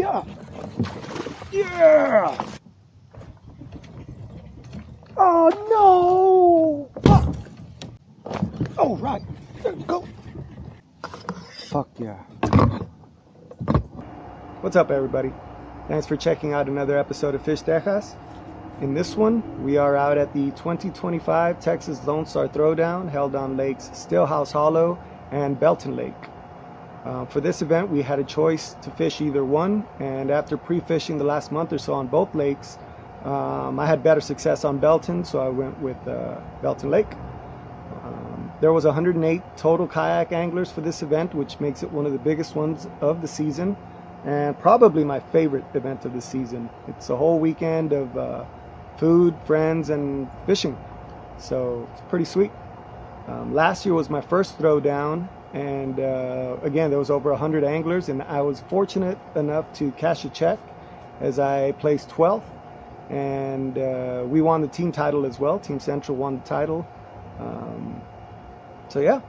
Yeah! Yeah! Oh no! Fuck! Oh, right. There you go. Fuck yeah. What's up, everybody? Thanks for checking out another episode of Fish Texas. In this one, we are out at the 2025 Texas Lonestar Throwdown held on lakes Stillhouse Hollow and Belton Lake. For this event, we had a choice to fish either one, and after pre-fishing the last month or so on both lakes, I had better success on Belton, so I went with Belton Lake. There was 108 total kayak anglers for this event, which makes it one of the biggest ones of the season, and probably my favorite event of the season. It's a whole weekend of food, friends, and fishing, so it's pretty sweet. Last year was my first throwdown, and again, there was over 100 anglers, and I was fortunate enough to cash a check as I placed 12th, and we won the team title as well. Team Central won the title. So yeah,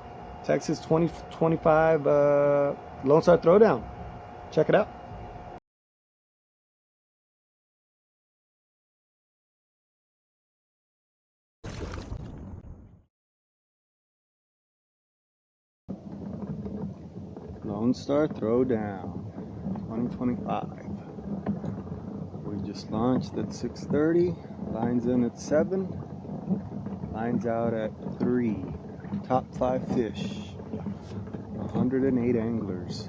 Texas 2025 Lonestar Throwdown. Check it out. Lonestar Throwdown 2025. We just launched at 6:30. Lines in at 7. Lines out at 3. Top 5 fish. 108 anglers.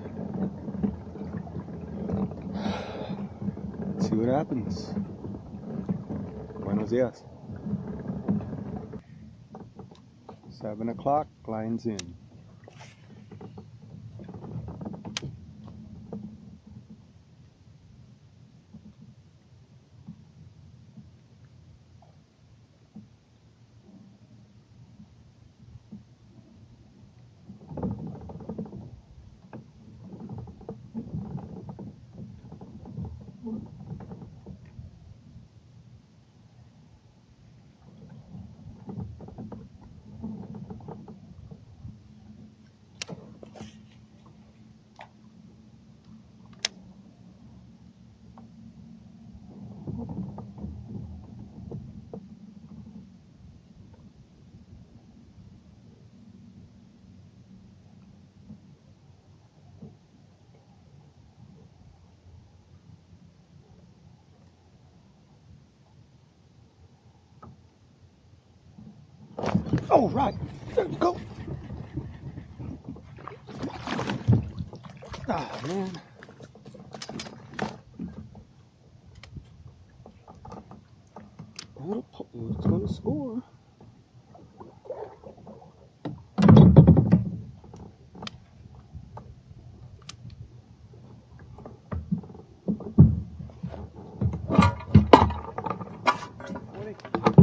Let's see what happens. Buenos dias. 7 o'clock. Lines in. Oh, right. There you go. Ah, man. It's going to score.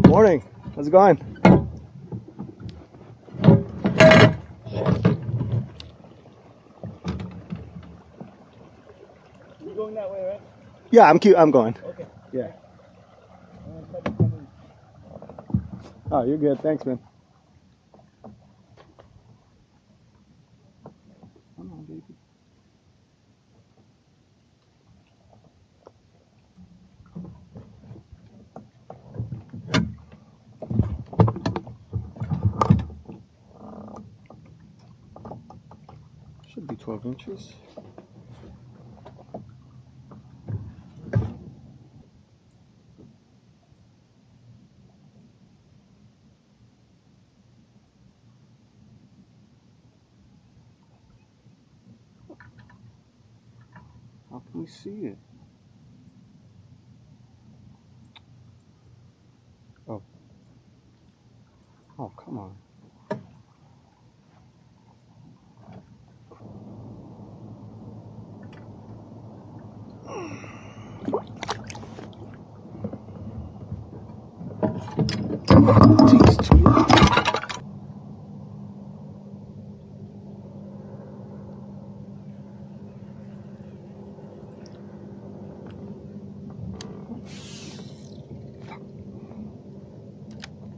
Morning. How's it going? You're going that way, right? Yeah, I'm going. Okay. Yeah. Oh, you're good. Thanks, man. Come on, baby. Should be 12 inches. How can we see it? Oh. Oh, come on.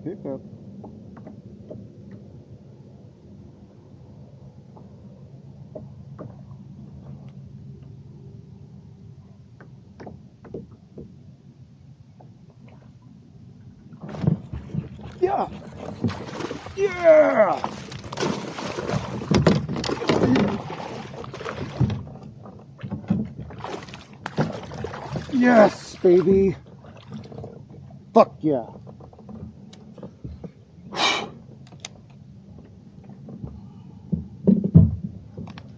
Pick up. Yeah! Yeah! Yes, baby! Fuck yeah!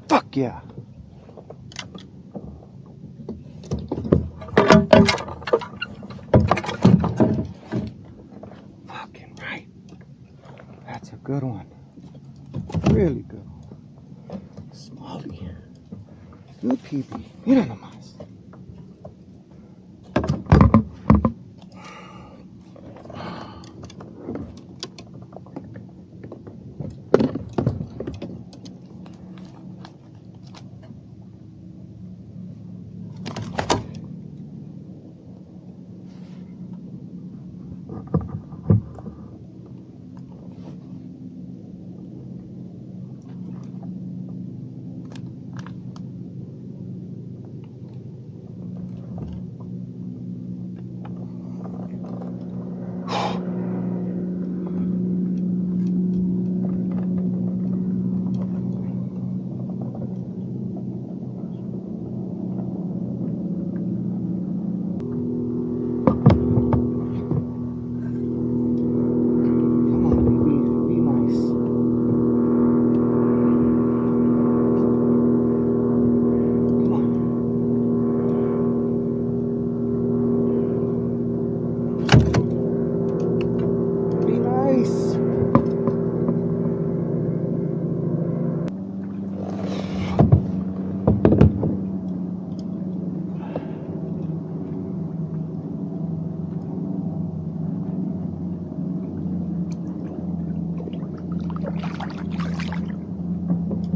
Fuck yeah! Fucking right. That's a good one. Really good one. Smalley. Good PB. Mira nomás.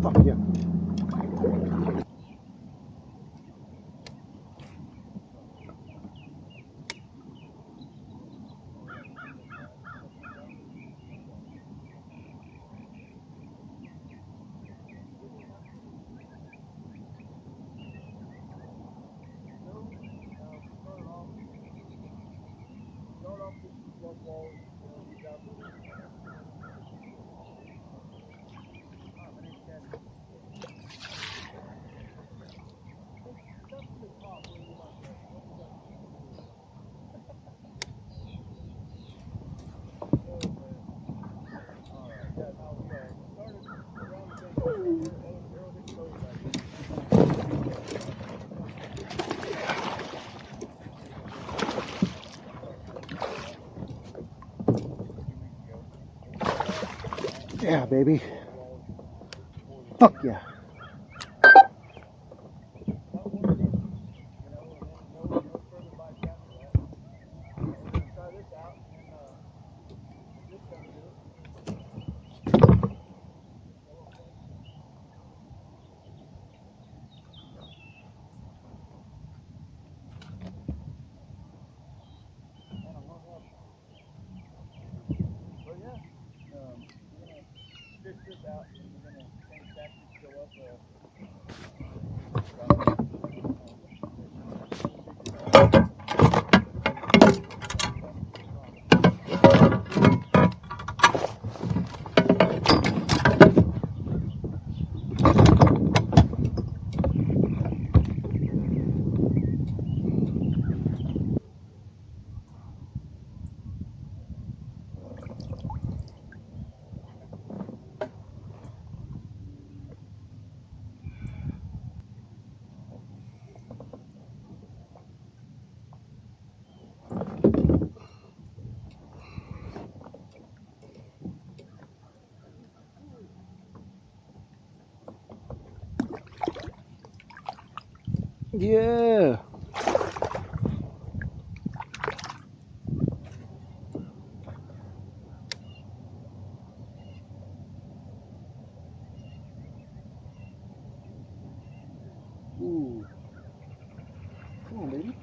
Fuck yeah. Yeah, baby. Fuck yeah. Yeah. Ooh. Come on, baby.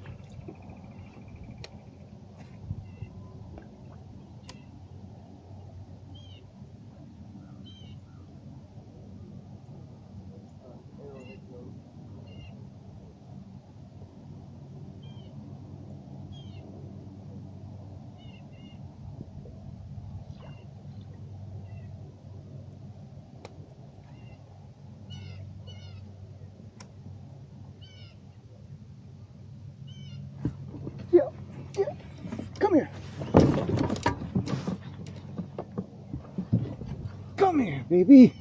Come here. Come here, baby.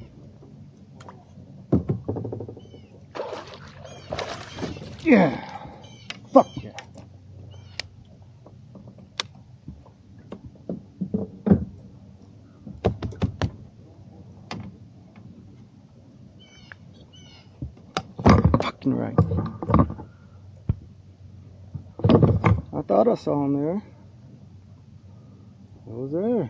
Yeah. Fuck yeah. Fucking right. I thought I saw him there. It was there.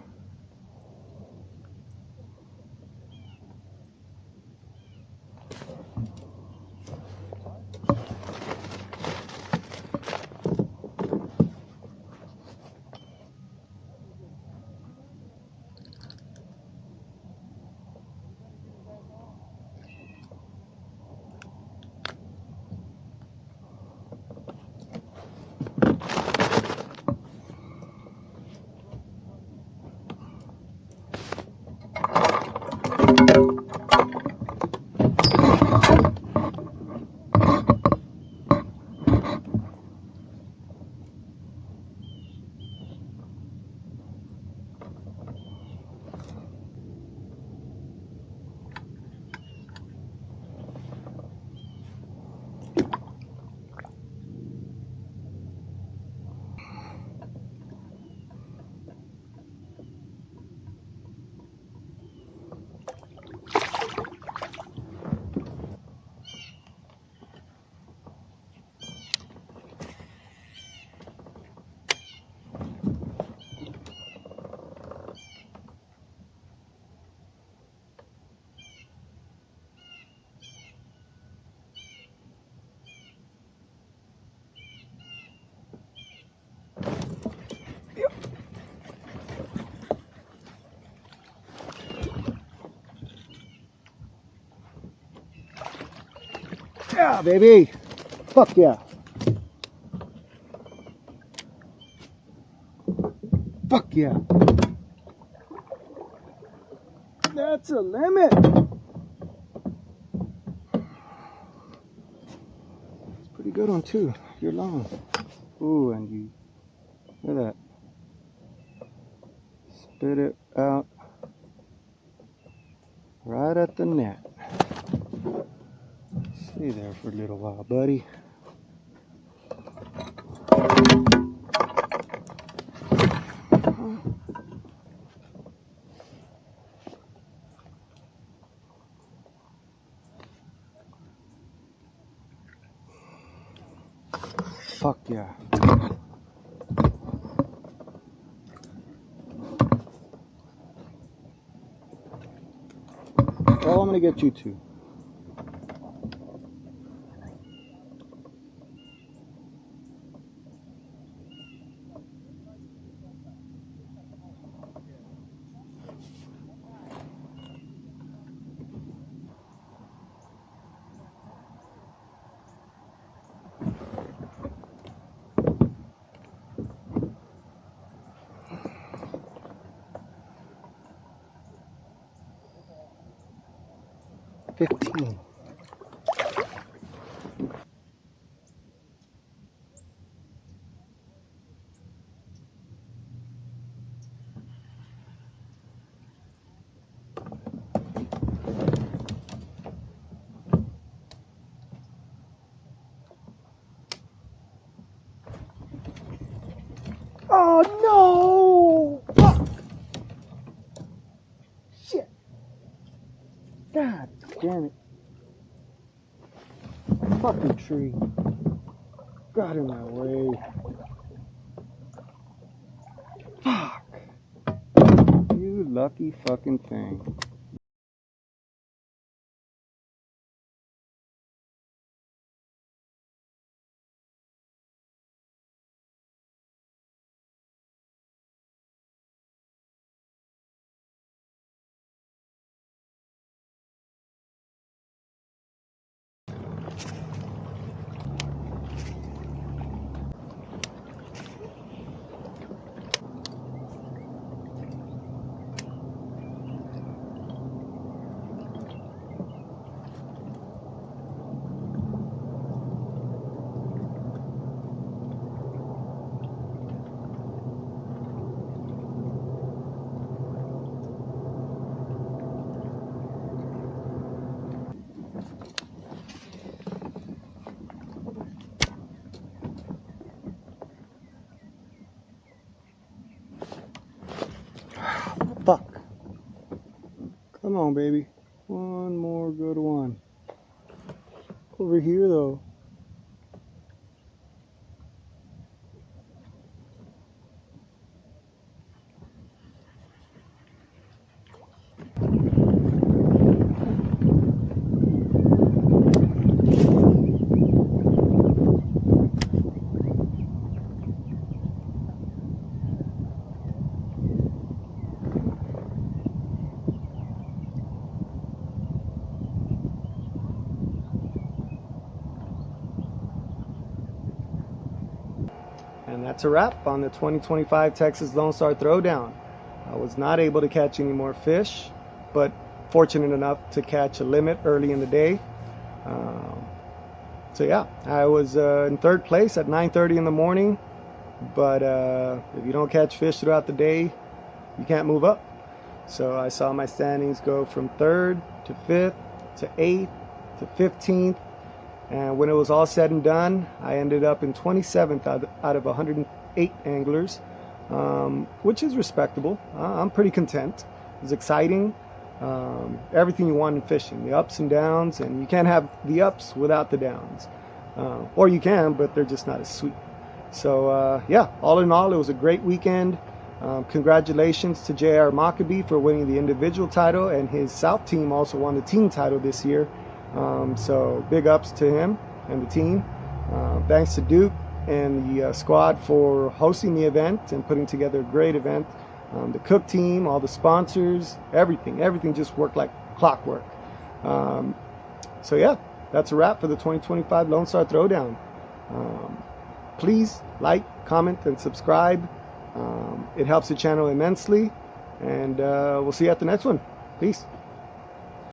Yeah, baby. Fuck yeah. Fuck yeah. That's a limit. It's pretty good one too. You're long. Ooh, and you look at that. Spit it out right at the net. Stay there for a little while, buddy. Fuck yeah. Oh, I'm gonna get you two. $15. Oh no! Fuck! Shit! God damn it! Fucking tree got in my way. Fuck! You lucky fucking thing. on, baby. One more good one. Over here, though. And that's a wrap on the 2025 Texas Lonestar Throwdown. I was not able to catch any more fish, but fortunate enough to catch a limit early in the day. So yeah, I was in third place at 9:30 in the morning, but if you don't catch fish throughout the day, you can't move up. So I saw my standings go from 3rd to 5th to 8th to 15th. And when it was all said and done, I ended up in 27th out of 108 anglers, which is respectable. I'm pretty content. It was exciting. Everything you want in fishing, the ups and downs, and you can't have the ups without the downs. Or you can, but they're just not as sweet. So yeah, all in all, it was a great weekend. Congratulations to J.R. Maccabee for winning the individual title, and his South team also won the team title this year. So big ups to him and the team. Thanks to Duke and the squad for hosting the event and putting together a great event. The cook team, all the sponsors, everything just worked like clockwork. So yeah, that's a wrap for the 2025 Lonestar Throwdown. Please like, comment, and subscribe. It helps the channel immensely, and we'll see you at the next one. Peace.